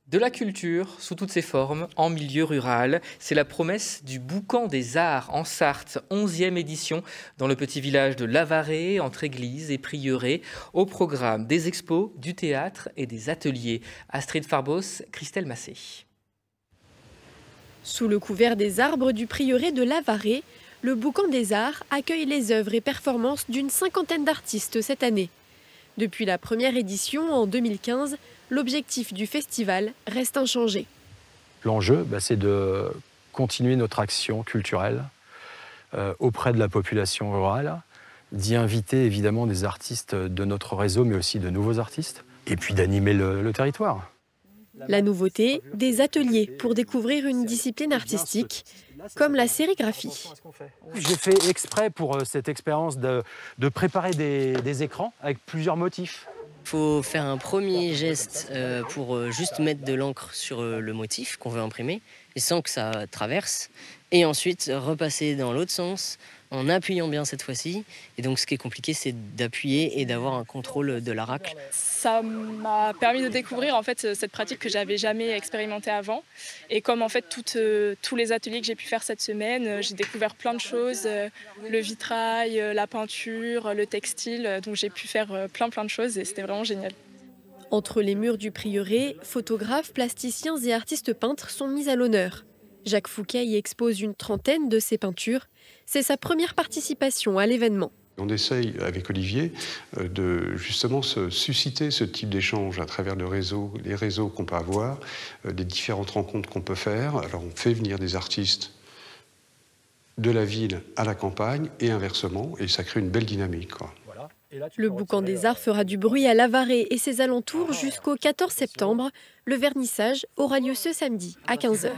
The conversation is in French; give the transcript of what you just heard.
De la culture, sous toutes ses formes, en milieu rural, c'est la promesse du Boucan des Arts en Sarthe, 11e édition, dans le petit village de Lavaret, entre église et prieuré, au programme des expos, du théâtre et des ateliers. Astrid Farbos, Christelle Massé. Sous le couvert des arbres du prieuré de Lavaret, le Boucan des Arts accueille les œuvres et performances d'une cinquantaine d'artistes cette année. Depuis la première édition en 2015, l'objectif du festival reste inchangé. L'enjeu, c'est de continuer notre action culturelle auprès de la population rurale, d'y inviter évidemment des artistes de notre réseau, mais aussi de nouveaux artistes, et puis d'animer le territoire. La nouveauté, des ateliers pour découvrir une discipline artistique, comme la sérigraphie. J'ai fait exprès pour cette expérience de préparer des écrans avec plusieurs motifs. Il faut faire un premier geste pour juste mettre de l'encre sur le motif qu'on veut imprimer, et sans que ça traverse, et ensuite repasser dans l'autre sens, en appuyant bien cette fois-ci. Et donc ce qui est compliqué, c'est d'appuyer et d'avoir un contrôle de la racle. Ça m'a permis de découvrir en fait cette pratique que j'avais jamais expérimentée avant. Et comme en fait tous les ateliers que j'ai pu faire cette semaine, j'ai découvert plein de choses, le vitrail, la peinture, le textile. Donc j'ai pu faire plein de choses et c'était vraiment génial. Entre les murs du prieuré, photographes, plasticiens et artistes peintres sont mis à l'honneur. Jacques Fouquet y expose une trentaine de ses peintures. C'est sa première participation à l'événement. On essaye avec Olivier de justement susciter ce type d'échange à travers les réseaux qu'on peut avoir, des différentes rencontres qu'on peut faire. Alors on fait venir des artistes de la ville à la campagne et inversement, et ça crée une belle dynamique, quoi. Le Boucan des Arts fera du bruit à Lavaret et ses alentours jusqu'au 14 septembre. Le vernissage aura lieu ce samedi à 15 h.